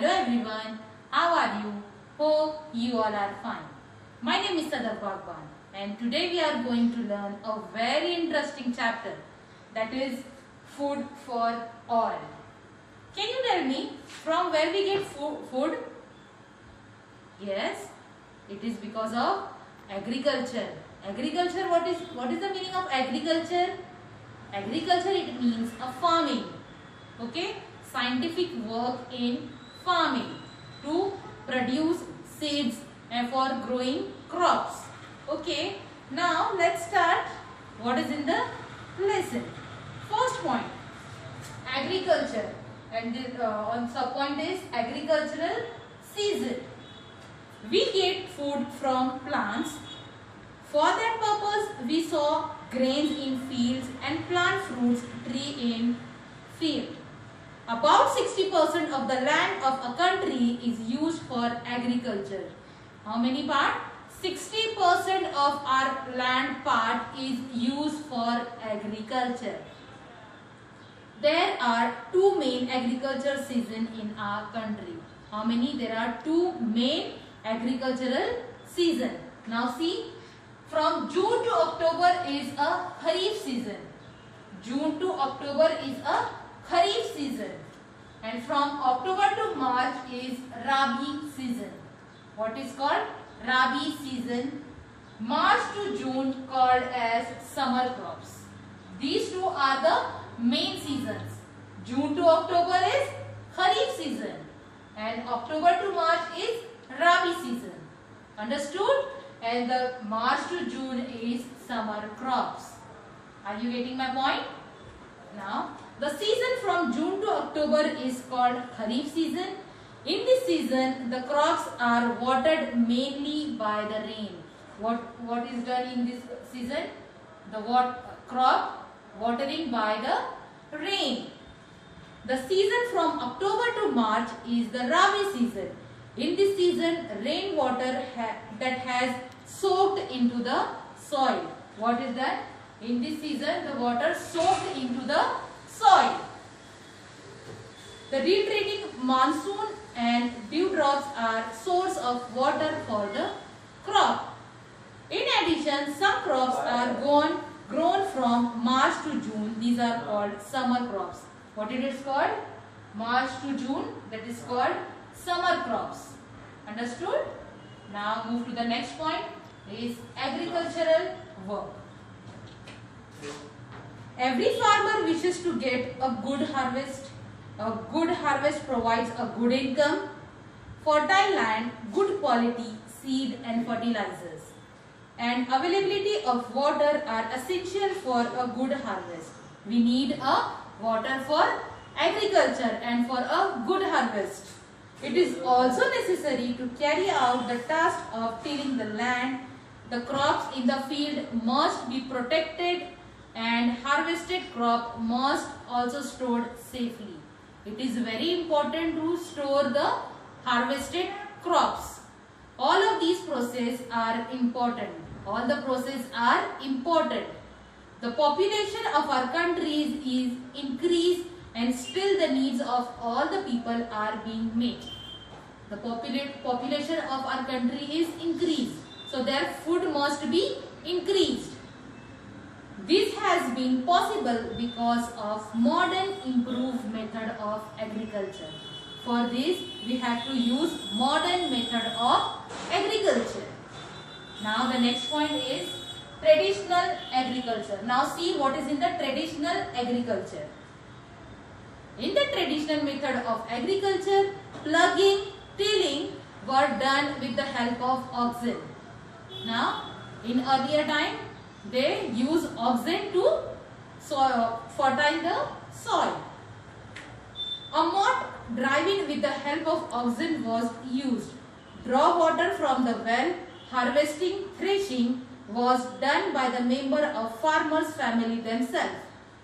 Hello everyone, how are you? Hope you all are fine. My name is Sadaf Bhagwan and today we are going to learn a very interesting chapter, that is food for all. Can you tell me from where we get food? Yes, it is because of agriculture. Agriculture, what is the meaning of agriculture? Agriculture, it means a farming. Okay, scientific work in farming to produce seeds and for growing crops. Okay, now let's start what is in the lesson. First point, agriculture, and on sub point is agricultural season. We get food from plants. For that purpose, we sow grains in fields and plant fruits tree in field. About 60% of the land of a country is used for agriculture. How many part? 60% of our land part is used for agriculture. There are two main agriculture seasons in our country. How many? There are two main agricultural seasons. Now see, from June to October is a Kharif season. June to October is a Kharif season, and from October to March is Rabi season. What is called Rabi season? March to June called as summer crops. These two are the main seasons. June to October is Kharif season and October to March is Rabi season. Understood? And the March to June is summer crops. Are you getting my point? Now, the season from June to October is called Kharif season. In this season, the crops are watered mainly by the rain. What is done in this season? The crop watering by the rain. The season from October to March is the Rabi season. In this season, rainwater that has soaked into the soil. What is that? In this season, the water soaked into the soil. The retreating monsoon and dewdrops are source of water for the crop. In addition, some crops are grown from March to June. These are called summer crops. What it is called? March to June, that is called summer crops. Understood? Now move to the next point, is agricultural work. Every farmer wishes to get a good harvest. A good harvest provides a good income, fertile land, good quality seed and fertilizers, and availability of water are essential for a good harvest. We need a water for agriculture and for a good harvest. It is also necessary to carry out the task of tilling the land. The crops in the field must be protected and harvested crop must also stored safely. It is very important to store the harvested crops. All of these processes are important. All the processes are important. The population of our country is increased and still the needs of all the people are being met. The population of our country is increased. So their food must be increased. This has been possible because of modern improved method of agriculture. For this, we have to use modern method of agriculture. Now the next point is traditional agriculture. Now see what is in the traditional agriculture. In the traditional method of agriculture, plugging, tilling were done with the help of oxen. Now, in earlier time, they use oxen to fertile the soil. A mott driven with the help of oxen was used. Draw water from the well, harvesting, threshing was done by the member of farmers' family themselves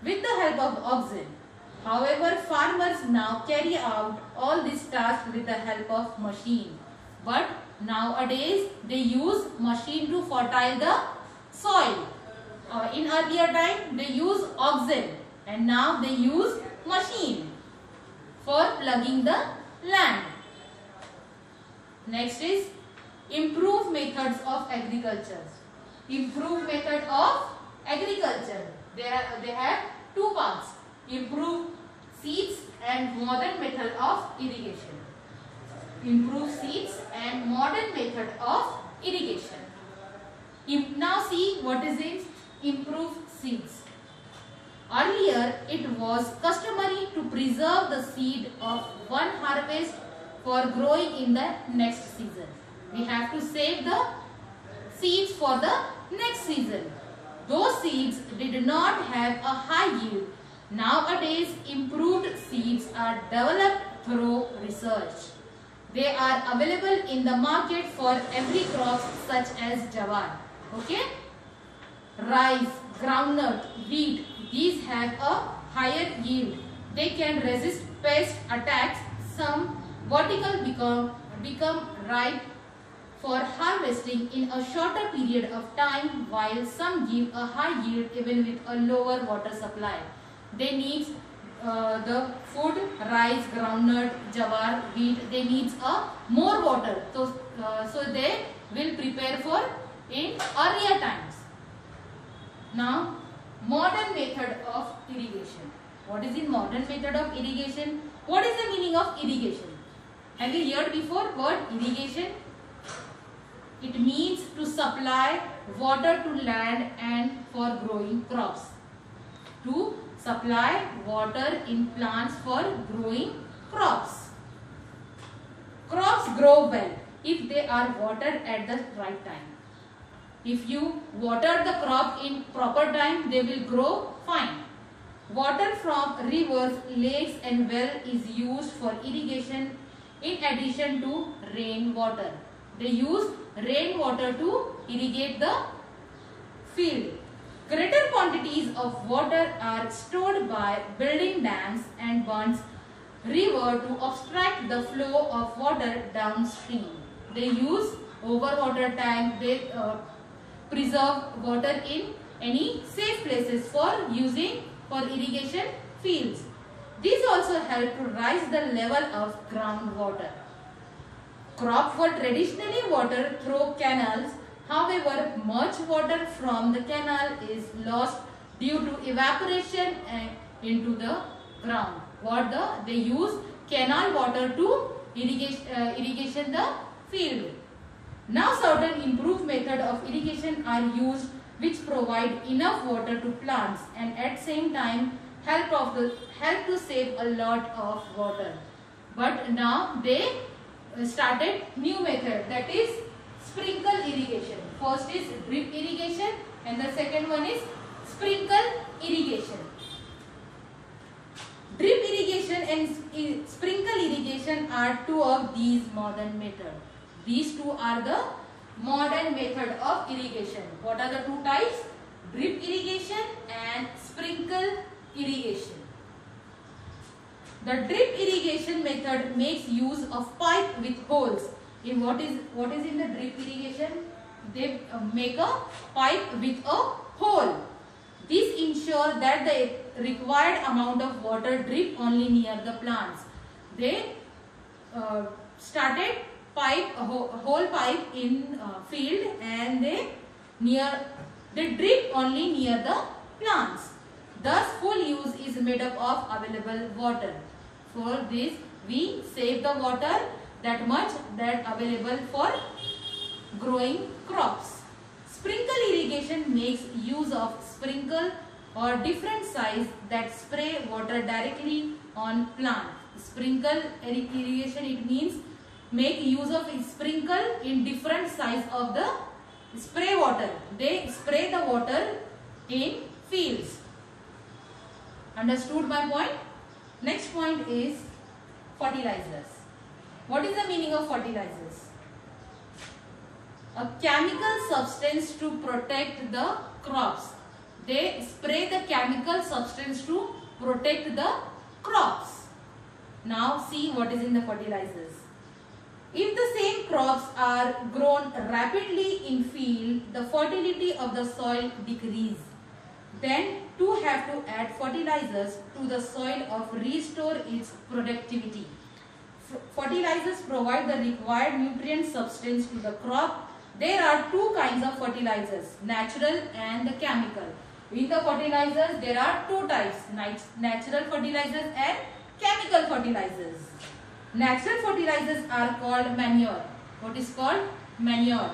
with the help of oxen. However, farmers now carry out all these tasks with the help of machine. But nowadays, they use machine to fertile the soil. In earlier time, they use oxen and now they use machine for plugging the land. Next is improve methods of agriculture. Improve method of agriculture. They have two parts. Improve seeds and modern method of irrigation. Improve seeds and modern method of irrigation. Now see what is it? Improve seeds. Earlier it was customary to preserve the seed of one harvest for growing in the next season. We have to save the seeds for the next season. Those seeds did not have a high yield. Nowadays, improved seeds are developed through research. They are available in the market for every crop such as jawar. Okay? Rice, groundnut, wheat, these have a higher yield. They can resist pest attacks. Some vertical become ripe for harvesting in a shorter period of time, while some give a high yield even with a lower water supply. They need the food, rice, groundnut, jawar, wheat, they need more water. So they will prepare for in earlier times. Now, modern method of irrigation. What is the modern method of irrigation? What is the meaning of irrigation? Have you heard before word irrigation? It means to supply water to land and for growing crops. To supply water in plants for growing crops. Crops grow well if they are watered at the right time. If you water the crop in proper time, they will grow fine. Water from rivers, lakes and wells is used for irrigation in addition to rainwater. They use rainwater to irrigate the field. Greater quantities of water are stored by building dams and bunds river to obstruct the flow of water downstream. They use overwater tank. They preserve water in any safe places for using for irrigation fields. These also help to rise the level of groundwater. Crops were traditionally watered through canals. However, much water from the canal is lost due to evaporation into the ground. They use canal water to irrigation the field. Now certain improved method of irrigation are used which provide enough water to plants and at same time help to save a lot of water. But now they started new method, that is sprinkle irrigation. First is drip irrigation and the second one is sprinkle irrigation. Drip irrigation and sprinkle irrigation are two of these modern methods. These two are the modern method of irrigation. What are the two types? Drip irrigation and sprinkle irrigation. The drip irrigation method makes use of pipe with holes. In what is in the drip irrigation? They make a pipe with a hole. This ensures that the required amount of water drip only near the plants. They started whole pipe in field and they drip only near the plants. Thus, full use is made up of available water. For this, we save the water that much that available for growing crops. Sprinkle irrigation makes use of sprinkle or different size that spray water directly on plant. Sprinkle irrigation, it means make use of sprinkle in different size of the spray water. They spray the water in fields. Understood my point? Next point is fertilizers. What is the meaning of fertilizers? A chemical substance to protect the crops. They spray the chemical substance to protect the crops. Now see what is in the fertilizers. If the same crops are grown rapidly in field, the fertility of the soil decreases. Then too have to add fertilizers to the soil to restore its productivity. fertilizers provide the required nutrient substance to the crop. There are two kinds of fertilizers, natural and the chemical. In the fertilizers, there are two types, natural fertilizers and chemical fertilizers. Natural fertilizers are called manure. What is called? Manure.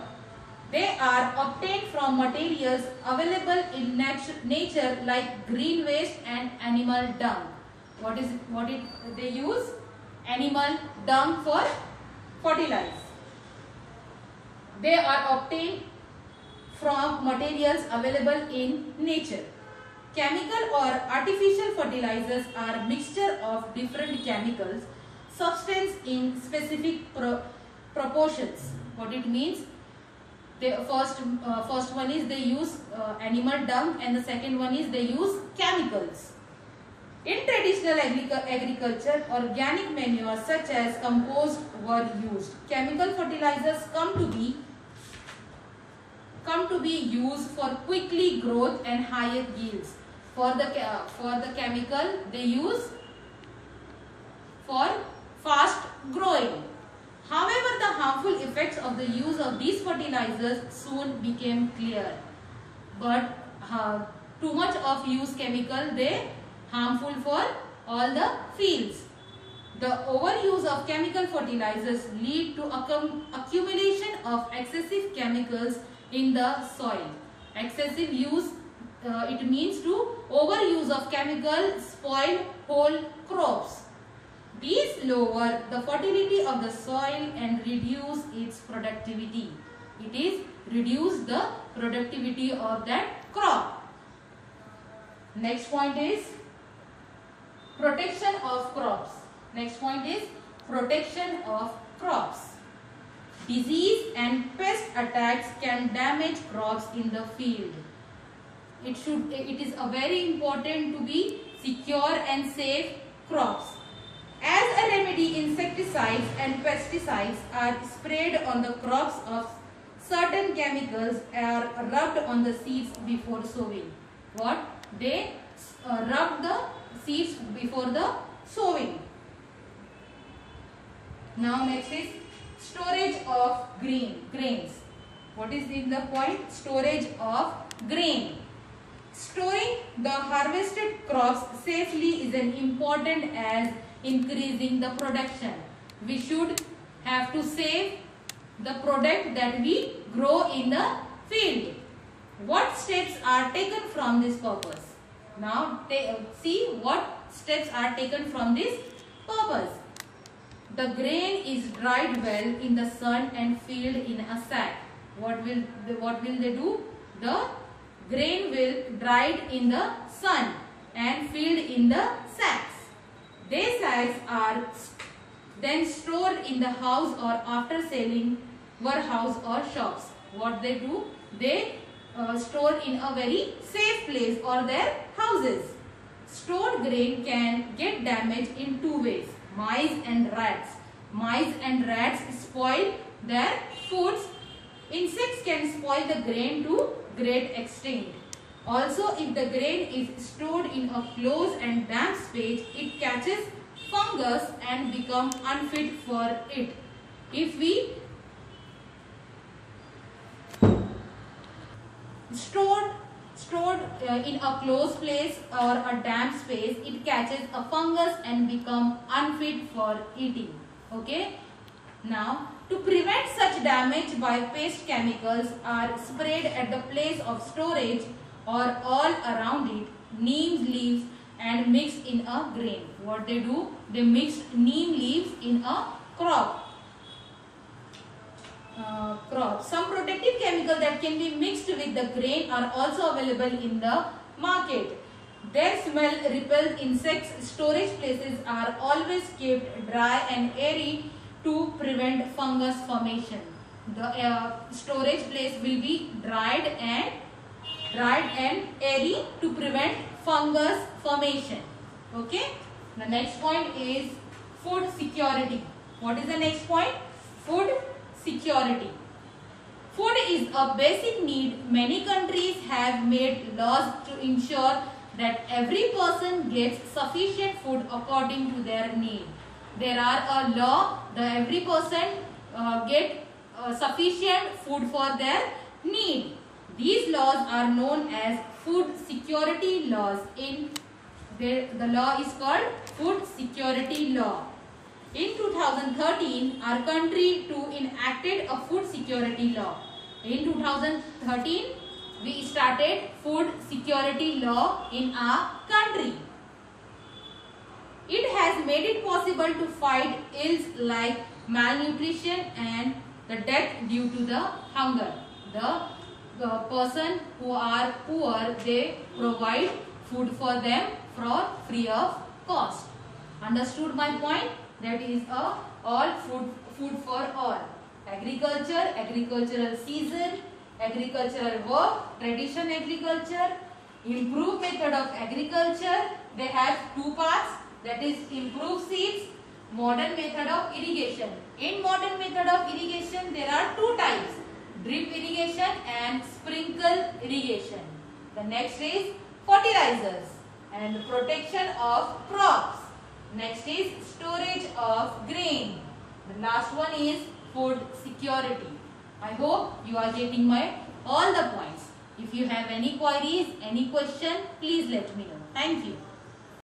They are obtained from materials available in nature like green waste and animal dung. They use? Animal dung for fertilize. They are obtained from materials available in nature. Chemical or artificial fertilizers are mixture of different chemicals, substance in specific proportions. What it means? The first one is they use animal dung, and the second one is they use chemicals. In traditional agriculture, organic manure such as compost were used. Chemical fertilizers come to be used for quickly growth and higher yields. For the chemical, they use for fast growing. However, the harmful effects of the use of these fertilizers soon became clear. But too much of use chemical, they harmful for all the fields. The overuse of chemical fertilizers lead to accumulation of excessive chemicals in the soil. Excessive use, it means to overuse of chemical spoil whole crops. These lower the fertility of the soil and reduce its productivity. It is reduce the productivity of that crop. Next point is protection of crops. Next point is protection of crops. Disease and pest attacks can damage crops in the field. It is a very important to be secure and safe crops. As a remedy, insecticides and pesticides are sprayed on the crops of certain chemicals are rubbed on the seeds before sowing. What? They rub the seeds before the sowing. Now next is storage of grains. What is in the point? Storage of grain. Storing the harvested crops safely is as important as increasing the production. We should have to save the product that we grow in the field. What steps are taken from this purpose? Now see what steps are taken from this purpose. The grain is dried well in the sun and filled in a sack. What will they do? The grain will dried in the sun and filled in the sacks. These sacks are then stored in the house or after selling warehouse or shops. What they do? They store in a very safe place or their houses. Stored grain can get damaged in two ways. Mice and rats. Mice and rats spoil their foods. Insects can spoil the grain to great extent. Also, if the grain is stored in a closed and damp space, it catches fungus and becomes unfit for it. If we stored in a closed place or a damp space, it catches a fungus and become unfit for eating. Okay. Now, to prevent such damage by pest, chemicals are sprayed at the place of storage or all around it. Neem leaves and mixed in a grain. What they do? They mix neem leaves in a crop. Some protective chemical that can be mixed with the grain are also available in the market. Their smell repels insects. Storage places are always kept dry and airy to prevent fungus formation. The storage place will be dried and airy to prevent fungus formation. Okay. The next point is food security. What is the next point? Food security. Food is a basic need. Many countries have made laws to ensure that every person gets sufficient food according to their need. there are a law that every person get sufficient food for their need. These laws are known as food security laws. The law is called food security law. In 2013, our country too enacted a food security law. In 2013, we started food security law in our country. It has made it possible to fight ills like malnutrition and the death due to the hunger. The person who are poor, they provide food for them for free of cost. Understood my point? That is all food for all. Agriculture, agricultural season, agricultural work, tradition agriculture, improved method of agriculture. They have two parts, that is improved seeds, modern method of irrigation. In modern method of irrigation, there are two types, drip irrigation and sprinkle irrigation. The next is fertilizers and protection of crops. Next is storage of grain. The last one is food security. I hope you are getting my all the points. If you have any queries, any question, please let me know. Thank you.